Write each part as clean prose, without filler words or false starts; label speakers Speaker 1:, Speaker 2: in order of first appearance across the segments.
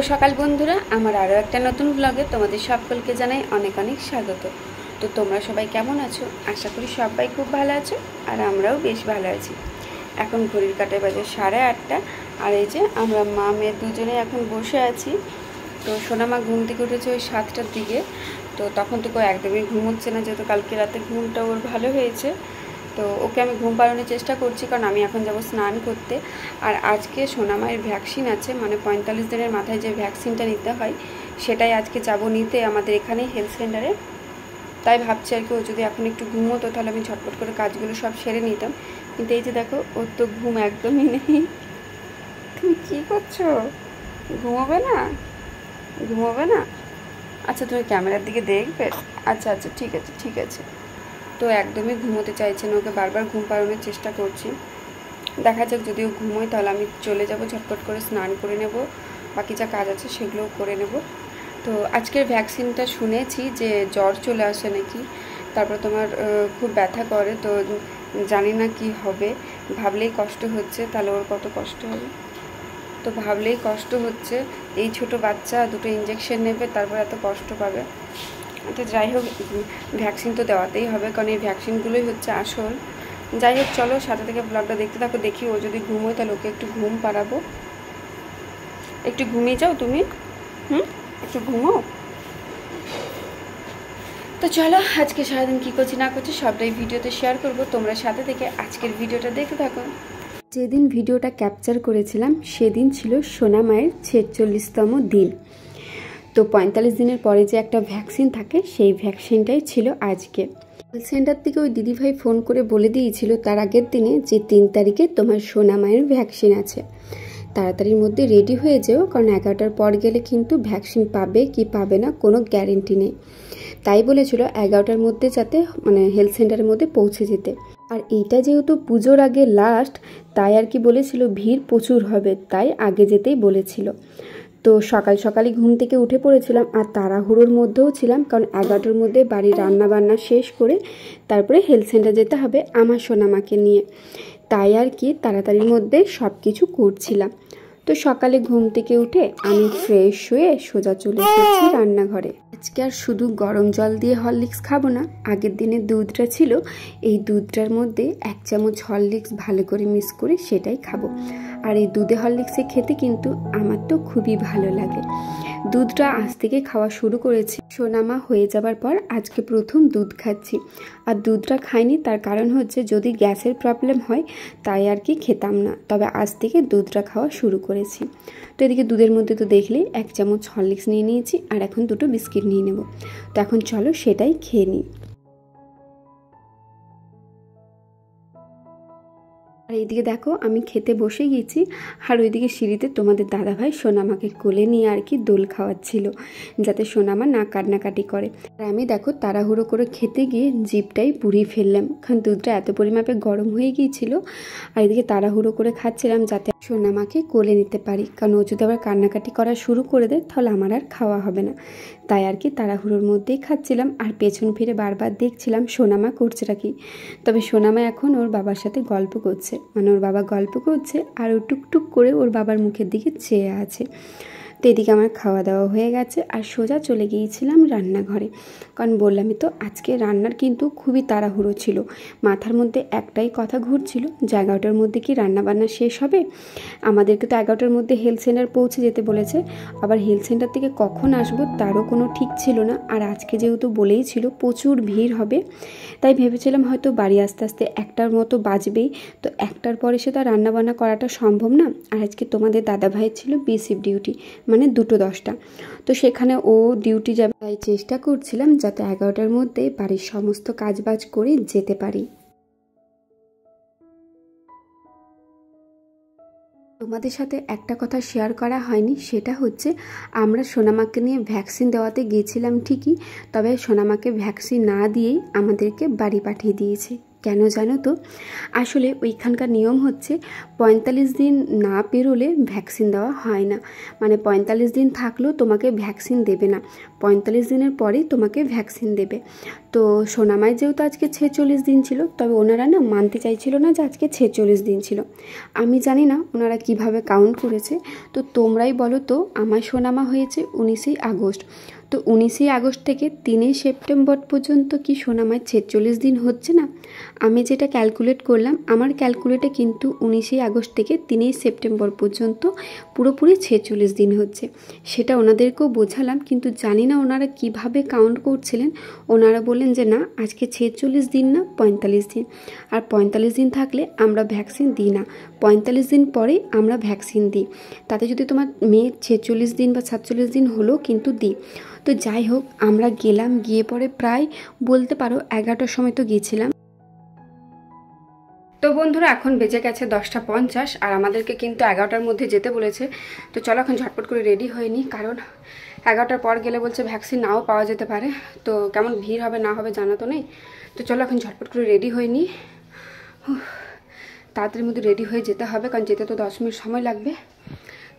Speaker 1: সকাল বন্ধুরা, আমার আরও একটা নতুন ব্লগে তোমাদের সকলকে জানাই অনেক অনেক স্বাগত। তো তোমরা সবাই কেমন আছো? আশা করি সবাই খুব ভালো আছো, আর আমরাও বেশ ভালো আছি। এখন ঘড়ির কাঁটায় বাজে 8:30, আর এই যে আমরা মা মেয়ে দুজনে এখন বসে আছি। তো সোনামা ঘুম থেকে উঠেছে ওই 7টার দিকে। তো তখন তো একদমই ঘুম হচ্ছে না, যেহেতু কালকে রাতে ঘুমটা ওর ভালো হয়েছে। তো ওকে আমি ঘুম পাড়ানোর চেষ্টা করছি, কারণ আমি এখন যাব স্নান করতে। আর আজকে সোনামায়ের ভ্যাকসিন আছে, মানে 45 দিনের মাথায় যে ভ্যাকসিনটা নিতে হয় সেটাই আজকে যাব নিতে আমাদের এখানে হেলথ সেন্টারে। তাই ভাবছি আর কি, ও যদি এখন একটু ঘুমোতো তাহলে আমি ঝটপট করে কাজগুলো সব সেরে নিতাম। কিন্তু এই যে দেখো, ওর তো ঘুম একদমই নেই। তুমি কী করছো? ঘুমোবে না? ঘুমোবে না? আচ্ছা, তুমি ক্যামেরার দিকে দেখবে? আচ্ছা আচ্ছা, ঠিক আছে ঠিক আছে। তো একদমই ঘুমোতে চাইছে না, ওকে বারবার ঘুম পাড়ানোর চেষ্টা করছি। দেখা যাক, যদিও ঘুমোয় তাহলে আমি চলে যাব, ঝটপট করে স্নান করে নেব, বাকি যা কাজ আছে সেগুলোও করে নেব। তো আজকের ভ্যাকসিনটা শুনেছি যে জ্বর চলে আসে নাকি, তারপর তোমার খুব ব্যথা করে। তো জানি না কি হবে, ভাবলেই কষ্ট হচ্ছে। তাহলে ওর কত কষ্ট হবে, তো ভাবলেই কষ্ট হচ্ছে। এই ছোট বাচ্চা, দুটো ইঞ্জেকশন নেবে, তারপর এত কষ্ট পাবে। তো যাই হোক, ভ্যাকসিন তো দেওয়াতেই হবে, কারণ এই ভ্যাকসিনগুলোই হচ্ছে আসল। যাই হোক, চলো সাথে থেকে ব্লগটা দেখতে থাকো। দেখি ও যদি ঘুমোয় তাহলে ওকে একটু ঘুম পাড়াবো। একটু ঘুমিয়ে যাও তুমি, একটু ঘুমো। তো চলো, আজকে সারাদিন কী করছি না করছি সবটাই ভিডিওতে শেয়ার করবো, তোমরা সাথে থেকে আজকের ভিডিওটা দেখতে থাকো। যেদিন ভিডিওটা ক্যাপচার করেছিলাম সেদিন ছিল সোনামায়ের 46তম দিন। তো 45 দিনের পরে যে একটা ভ্যাকসিন থাকে, সেই ভ্যাকসিনটাই ছিল আজকে। হেলথ সেন্টার থেকে ওই দিদিভাই ফোন করে বলে দিয়েছিল তার আগের দিনে যে 3 তারিখে তোমার সোনামায়ের ভ্যাকসিন আছে, তাড়াতাড়ির মধ্যে রেডি হয়ে যেও, কারণ 11টার পর গেলে কিন্তু ভ্যাকসিন পাবে কি পাবে না কোনো গ্যারেন্টি নেই। তাই বলেছিল 11টার মধ্যে যাতে মানে হেলথ সেন্টারের মধ্যে পৌঁছে যেতে। আর এইটা যেহেতু পুজোর আগে লাস্ট, তাই আর কি বলেছিল ভিড় প্রচুর হবে, তাই আগে যেতেই বলেছিল। তো সকাল সকালই ঘুম থেকে উঠে পড়েছিলাম, আর তাড়াহুড়োর মধ্যেও ছিলাম, কারণ 11টার মধ্যে বাড়ির রান্না বান্না শেষ করে তারপরে হেলথ সেন্টার যেতে হবে আমার সোনামাকে নিয়ে। তাই আর কি তাড়াতাড়ির মধ্যে সব কিছু করছিলাম। তো সকালে ঘুম থেকে উঠে আমি ফ্রেশ হয়ে সোজা চলে এসেছি রান্নাঘরে। আজকে আর শুধু গরম জল দিয়ে হরলিক্স খাবো না, আগের দিনে দুধটা ছিল, এই দুধটার মধ্যে 1 চামচ হরলিক্স ভালো করে মিক্স করে সেটাই খাবো। আর এই দুধে হরলিক্সে খেতে কিন্তু আমার তো খুবই ভালো লাগে। দুধটা আজ থেকে খাওয়া শুরু করেছি, সোনামা হয়ে যাবার পর আজকে প্রথম দুধ খাচ্ছি। আর দুধটা খাইনি, তার কারণ হচ্ছে যদি গ্যাসের প্রবলেম হয় তাই আর কি খেতাম না, তবে আজ থেকে দুধটা খাওয়া শুরু করেছি। তো এদিকে দুধের মধ্যে তো দেখলেই 1 চামচ হরলিক্স নিয়ে নিয়েছি, আর এখন 2টো বিস্কিট নিয়ে নেব। তো এখন চলো সেটাই খেয়ে নিই। আর এইদিকে দেখো, আমি খেতে বসে গেছি, আর ওইদিকে সিঁড়িতে তোমাদের দাদাভাই সোনামাকে কোলে নিয়ে আর কি দোল খাওয়াচ্ছিল, যাতে সোনামা না কান্নাকাটি করে। আর আমি দেখো তাড়াহুড়ো করে খেতে গিয়ে জিভটাই পুড়িয়ে ফেললাম, কারণ দুধটা এত পরিমাপে গরম হয়ে গিয়েছিল। আর এদিকে তাড়াহুড়ো করে খাচ্ছিলাম যাতে সোনামাকে কোলে নিতে পারি, কারণ ও যদি আবার কান্নাকাটি করা শুরু করে দেয় তাহলে আমার আর খাওয়া হবে না। তাই আর কি তাড়াহুড়োর মধ্যেই খাচ্ছিলাম, আর পেছন ফিরে বারবার দেখছিলাম সোনামা করছেটা কি। তবে সোনামা এখন ওর বাবার সাথে গল্প করছে, মানে ওর বাবা গল্প করছে আর ও টুকটুক করে ওর বাবার মুখের দিকে চেয়ে আছে। তো এদিকে আমার খাওয়া দাওয়া হয়ে গেছে, আর সোজা চলে গিয়েছিলাম রান্নাঘরে, কারণ বললামই তো আজকে রান্নার কিন্তু খুবই তাড়াহুড়ো ছিল। মাথার মধ্যে একটাই কথা ঘুরছিল যে 11টার মধ্যে কি রান্নাবান্না শেষ হবে। আমাদেরকে তো 11টার মধ্যে হেলথ সেন্টার পৌঁছে যেতে বলেছে, আবার হেলথ সেন্টার থেকে কখন আসবো তারও কোনো ঠিক ছিল না। আর আজকে যেহেতু বলেই ছিল প্রচুর ভিড় হবে, তাই ভেবেছিলাম হয়তো বাড়ি আস্তে আস্তে 1টার মতো বাজবেই। তো 1টার পরে সে তো রান্নাবান্না করাটা সম্ভব না। আর আজকে তোমাদের দাদাভাইয়ের ছিল বিসিপ ডিউটি, মানে 2:10। তো সেখানে ও ডিউটি যাবে, তাই চেষ্টা করছিলাম যাতে 11টার মধ্যে বাড়ির সমস্ত কাজবাজ করে যেতে পারি। তোমাদের সাথে একটা কথা শেয়ার করা হয়নি, সেটা হচ্ছে আমরা সোনামাকে নিয়ে ভ্যাকসিন দেওয়াতে গিয়েছিলাম ঠিকই, তবে সোনামাকে ভ্যাকসিন না দিয়েই আমাদেরকে বাড়ি পাঠিয়ে দিয়েছে। কেন জানো তো? আসলে ওইখানকার নিয়ম হচ্ছে 45 দিন না পেরোলে ভ্যাকসিন দেওয়া হয় না, মানে 45 দিন থাকলেও তোমাকে ভ্যাকসিন দেবে না, 45 দিনের পরেই তোমাকে ভ্যাকসিন দেবে। তো সোনামায় যেহেতু আজকে 46 দিন ছিল, তবে ওনারা না মানতে চাইছিল না যে আজকে 46 দিন ছিল। আমি জানি না ওনারা কিভাবে কাউন্ট করেছে, তো তোমরাই বলো তো। আমার সোনামা হয়েছে 19 আগস্ট, তো 19 আগস্ট থেকে 3 সেপ্টেম্বর পর্যন্ত কি সোনামায় 46 দিন হচ্ছে না? আমি যেটা ক্যালকুলেট করলাম, আমার ক্যালকুলেটে কিন্তু 19 আগস্ট থেকে 3 সেপ্টেম্বর পর্যন্ত পুরোপুরি 46 দিন হচ্ছে। সেটা ওনাদেরকেও বোঝালাম, কিন্তু জানি না ওনারা কিভাবে কাউন্ট করছিলেন। ওনারা বললেন যে না, আজকে 46 দিন না 45 দিন, আর 45 দিন থাকলে আমরা ভ্যাকসিন দিই না, 45 দিন পরেই আমরা ভ্যাকসিন দিই। তাতে যদি তোমার মেয়ে 46 দিন বা 47 দিন হলেও কিন্তু দিই। তো যাই হোক, আমরা গেলাম, গিয়ে পরে প্রায় বলতে পারো 11টার সময় তো গিয়েছিলাম। তো বন্ধুরা, এখন বেজে গেছে 10:50, আর আমাদেরকে কিন্তু 11টার মধ্যে যেতে বলেছে। তো চলো এখন ঝটপট করে রেডি হয়ে নিই, কারণ 11টার পর গেলে বলছে ভ্যাকসিন নাও পাওয়া যেতে পারে, তো কেমন ভিড় হবে না হবে জানা তো নেই। তো চলো এখন ঝটপট করে রেডি হয়ে নিই, তাড়াতাড়ির মধ্যে রেডি হয়ে যেতে হবে, কারণ যেতে তো 10 মিনিট সময় লাগবে।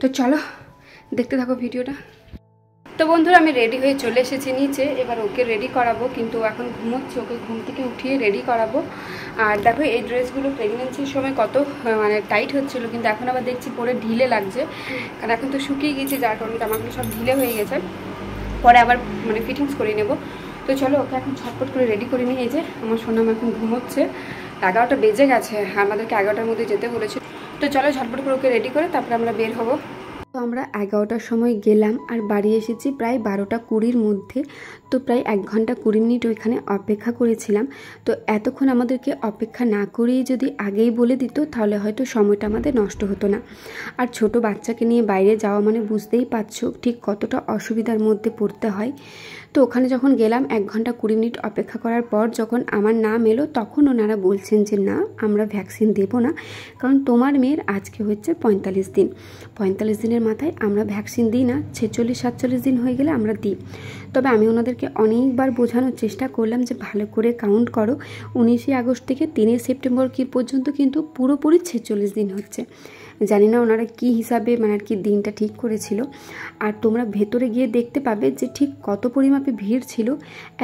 Speaker 1: তো চলো দেখতে থাকো ভিডিওটা। তো বন্ধুরা, আমি রেডি হয়ে চলে এসেছি নিচে, এবার ওকে রেডি করাবো, কিন্তু এখন ঘুমোচ্ছে, ওকে ঘুম থেকে উঠিয়ে রেডি করাবো। আর দেখো এই ড্রেসগুলো প্রেগনেন্সির সময় কত মানে টাইট হচ্ছিলো, কিন্তু এখন আবার দেখছি পরে ঢিলে লাগছে, কারণ এখন তো শুকিয়ে গেছে, যার কারণে জামাগুলো সব ঢিলে হয়ে গেছে, পরে আবার মানে ফিটিংস করে নেব। তো চলো ওকে এখন ছটপট করে রেডি করে নিই। এই যে আমার সোনাম এখন ঘুমোচ্ছে, 11টা বেজে গেছে, আমাদেরকে 11টার মধ্যে যেতে বলেছে। তো চলো ঝটপট করে ওকে রেডি করে তারপরে আমরা বের হবো। তো আমরা 11টার সময় গেলাম, আর বাড়ি এসেছি প্রায় 12:20-র মধ্যে। তো প্রায় 1 ঘন্টা 20 মিনিট ওইখানে অপেক্ষা করেছিলাম। তো এতক্ষণ আমাদেরকে অপেক্ষা না করেই যদি আগেই বলে দিত, তাহলে হয়তো সময়টা আমাদের নষ্ট হতো না। আর ছোট বাচ্চাকে নিয়ে বাইরে যাওয়া মানে বুঝতেই পারছো ঠিক কতটা অসুবিধার মধ্যে পড়তে হয়। তো ওখানে যখন গেলাম 1 ঘন্টা 20 মিনিট অপেক্ষা করার পর যখন আমার নাম এলো, তখন ওনারা বলছেন যে না, আমরা ভ্যাকসিন দেবো না, কারণ তোমার মেয়ের আজকে হচ্ছে 45 দিন, 45 দিনের মাথায় আমরা ভ্যাকসিন দিই না, 46-47 দিন হয়ে গেলে আমরা দিই। তবে আমি ওনাদেরকে অনেকবার বোঝানোর চেষ্টা করলাম যে ভালো করে কাউন্ট করো, 19 আগস্ট থেকে 3 সেপ্টেম্বর কি পর্যন্ত কিন্তু পুরোপুরি 46 দিন হচ্ছে। জানি না ওনারা কি হিসাবে মানে আর কি দিনটা ঠিক করেছিল। আর তোমরা ভেতরে গিয়ে দেখতে পাবে যে ঠিক কত পরিমাপে ভিড় ছিল।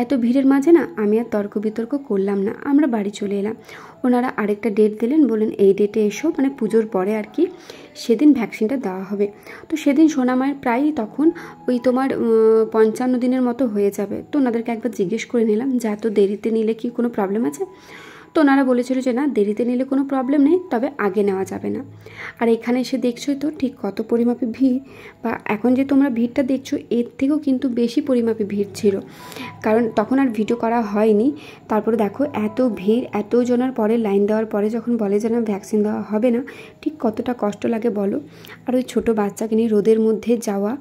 Speaker 1: এত ভিড়ের মাঝে না আমি আর তর্ক বিতর্ক করলাম না, আমরা বাড়ি চলে এলাম। ওনারা আরেকটা ডেট দিলেন, বলেন এই ডেটে এসো, মানে পুজোর পরে আর কি, সেদিন ভ্যাকসিনটা দেওয়া হবে। তো সেদিন সোনামায়ের প্রায় তখন ওই তোমার 55 দিনের মতো হয়ে যাবে। তো ওনাদেরকে একবার জিজ্ঞেস করে নিলাম যে এত দেরিতে নিলে কি কোনো প্রবলেম আছে? তো ওনারা বলেছিল যে না, দেরিতে নিলে কোনো প্রবলেম নেই, তবে আগে নেওয়া যাবে না। আর এখানে এসে দেখছোই তো ঠিক কত পরিমাপে ভিড়, বা এখন যে তোমরা ভিড়টা দেখছো এর থেকেও কিন্তু বেশি পরিমাপে ভিড় ছিল, কারণ তখন আর ভিডিও করা হয়নি। তারপরে দেখো এত ভিড়, এত জনের পরে লাইন দেওয়ার পরে যখন বলে যে না ভ্যাকসিন দেওয়া হবে না, ঠিক কতটা কষ্ট লাগে বলো। আর ওই ছোটো বাচ্চাকে নিয়ে রোদের মধ্যে যাওয়া,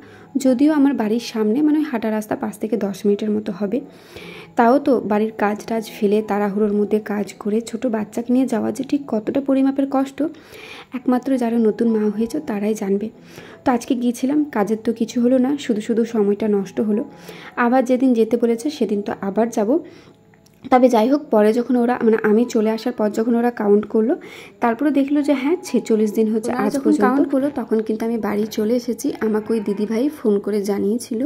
Speaker 1: যদিও আমার বাড়ির সামনে মানে হাঁটা রাস্তা 5 থেকে 10 মিনিটের মতো হবে, তাও তো বাড়ির কাজ টাজ ফেলে তাড়াহুড়োর মধ্যে কাজ করে ছোট বাচ্চাকে নিয়ে যাওয়া যে ঠিক কতটা পরিমাপের কষ্ট, একমাত্র যারা নতুন মা হয়েছে তারাই জানবে। তো আজকে গিয়েছিলাম, কাজের তো কিছু হলো না, শুধু শুধু সময়টা নষ্ট হলো। আবার যেদিন যেতে বলেছে সেদিন তো আবার যাব। তবে যাই হোক, পরে যখন ওরা মানে আমি চলে আসার পর যখন ওরা কাউন্ট করলো, তারপরে দেখলো যে হ্যাঁ 46 দিন হচ্ছে আজ পর্যন্ত কাউন্ট করলো, তখন কিন্তু আমি বাড়ি চলে এসেছি। আমাকে ওই দিদিভাই ফোন করে জানিয়েছিল।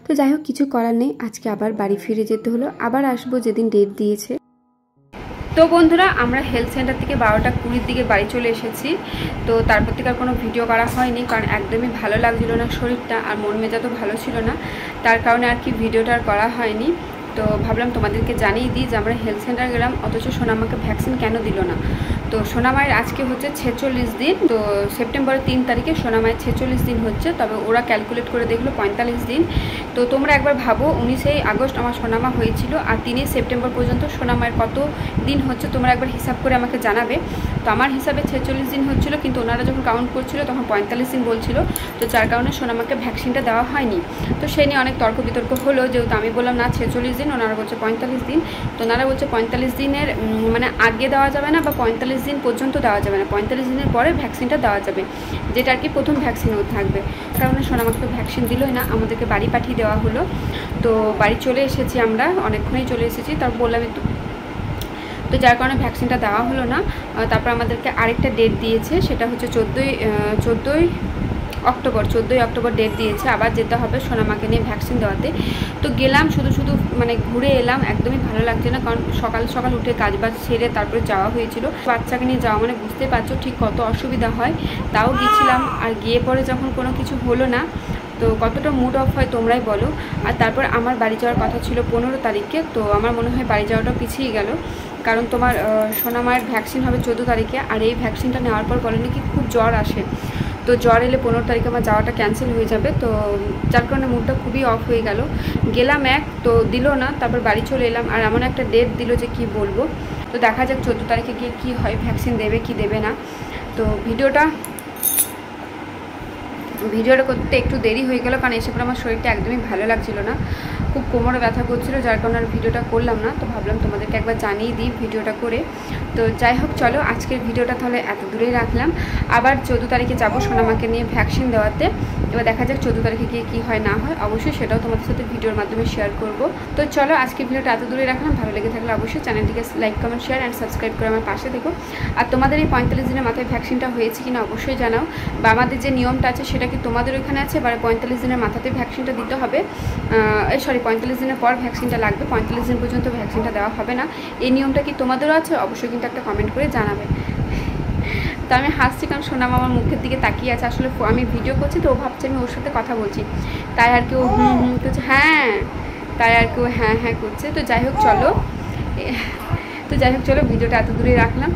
Speaker 1: তো যাই হোক, কিছু করার নেই, আজকে আবার বাড়ি ফিরে যেতে হলো, আবার আসবো যেদিন ডেট দিয়েছে। তো বন্ধুরা, আমরা হেলথ সেন্টার থেকে 12:20-র দিকে বাড়ি চলে এসেছি। তো তারপর থেকে আর কোনো ভিডিও করা হয়নি, কারণ একদমই ভালো লাগছিল না শরীরটা, আর মন মেজাজও তো ভালো ছিল না, তার কারণে আর কি ভিডিওটা আর করা হয়নি। তো ভাবলাম তোমাদেরকে জানিয়ে দিই যে আমরা হেলথ সেন্টার গেলাম, অথচ সোনামাকে ভ্যাকসিন কেন দিল না। তো সোনামায়ের আজকে হচ্ছে 46 দিন, তো সেপ্টেম্বরের 3 তারিখে সোনামায়ের 46 দিন হচ্ছে, তবে ওরা ক্যালকুলেট করে দেখলো 45 দিন। তো তোমরা একবার ভাবো, 19 আগস্ট আমার সোনামা হয়েছিল, আর 3 সেপ্টেম্বর পর্যন্ত সোনামায়ের কত দিন হচ্ছে তোমরা একবার হিসাব করে আমাকে জানাবে। তো আমার হিসাবে 46 দিন হচ্ছিল, কিন্তু ওনারা যখন কাউন্ট করছিল তখন 45 দিন বলছিল, তো যার কারণে সোনামাকে ভ্যাকসিনটা দেওয়া হয়নি। তো সেই নিয়ে অনেক তর্ক বিতর্ক হলো, যেহেতু আমি বললাম না 46 দিন, ওনারা বলছে 45 দিন। তো ওনারা বলছে 45 দিনের মানে আগে দেওয়া যাবে না, বা 45 দিন পর্যন্ত দেওয়া যাবে না, 45 দিনের পরে ভ্যাকসিনটা দেওয়া যাবে, যেটা আর কি প্রথম ভ্যাকসিনও থাকবে। কারণ সোনামাকে তো ভ্যাকসিন দিলই না, আমাদেরকে বাড়ি পাঠিয়ে দেওয়া হলো। তো বাড়ি চলে এসেছি, আমরা অনেকক্ষণই চলে এসেছি। তারপর বললাম একটু তো যার কারণে ভ্যাকসিনটা দেওয়া হলো না। তারপর আমাদেরকে আরেকটা ডেট দিয়েছে, সেটা হচ্ছে 14ই অক্টোবর ডেট দিয়েছে। আবার যেতে হবে সোনামাকে নিয়ে ভ্যাকসিন দেওয়াতে। তো গেলাম, শুধু মানে ঘুরে এলাম, একদমই ভালো লাগছে না, কারণ সকাল সকাল উঠে কাজবাজ সেরে তারপরে যাওয়া হয়েছিল। বাচ্চাকে নিয়ে যাওয়া মানে বুঝতে পারছো ঠিক কত অসুবিধা হয়। তাও গিয়েছিলাম, আর গিয়ে পরে যখন কোনো কিছু হলো না তো কতটা মুড অফ হয় তোমরাই বলো। আর তারপর আমার বাড়ি যাওয়ার কথা ছিল 15 তারিখে, তো আমার মনে হয় বাড়ি যাওয়াটা পিছিয়ে গেল, কারণ তোমার সোনামায়ের ভ্যাকসিন হবে 14 তারিখে। আর এই ভ্যাকসিনটা নেওয়ার পর বলে নাকি খুব জ্বর আসে, তো জ্বর এলে 15 তারিখে আমার যাওয়াটা ক্যান্সেল হয়ে যাবে। তো যার কারণে মুডটা খুবই অফ হয়ে গেল। গেলাম তো দিল না, তারপর বাড়ি চলে এলাম। আর এমন একটা ডেট দিল যে কি বলবো। তো দেখা যাক 14 তারিখে গিয়ে কী হয়, ভ্যাকসিন দেবে কি দেবে না। তো ভিডিওটা করতে একটু দেরি হয়ে গেল, কারণ এসে পরে আমার শরীরটা একদমই ভালো লাগছিল না, খুব কোমরে ব্যথা করছিল, যার কারণে আর ভিডিওটা করলাম না। তো ভাবলাম তোমাদেরকে একবার জানিয়ে দিই ভিডিওটা করে। তো যাই হোক, চলো আজকের ভিডিওটা তাহলে এত দূরেই রাখলাম। আবার 14 তারিখে যাবো সোনামাকে নিয়ে ভ্যাকসিন দেওয়াতে। এবার দেখা যাক 14 তারিখে গিয়ে কী হয় না হয়, অবশ্যই সেটাও তোমাদের সাথে ভিডিওর মাধ্যমে শেয়ার করব। তো চলো আজকের ভিডিওটা এত দূরে রাখলাম। ভালো লেগে থাকলে অবশ্যই চ্যানেলটিকে like, comment, share and subscribe করে আমার পাশে দেখো। আর তোমাদের এই 45 দিনের মাথায় ভ্যাকসিনটা হয়েছে কিনা অবশ্যই জানাও, বা আমাদের যে নিয়মটা আছে সেটা কি তোমাদের ওইখানে আছে, বা 45 দিনের মাথাতে ভ্যাকসিনটা দিতে হবে, 45 দিনের পর ভ্যাকসিনটা লাগবে, 45 দিন পর্যন্ত ভ্যাকসিনটা দেওয়া হবে না, এই নিয়মটা কি তোমাদেরও আছে? অবশ্যই কিন্তু একটা কমেন্ট করে জানাবে। তো আমি হাসছি, কারণ সোনাম আমার মুখের দিকে তাকিয়ে আছে। আসলে আমি ভিডিও করছি তো ও ভাবছে আমি ওর সাথে কথা বলছি, তাই আর কি ও করছে, হ্যাঁ তাই আর কি ও হ্যাঁ করছে। তো যাই হোক চলো ভিডিওটা এত দূরে রাখলাম।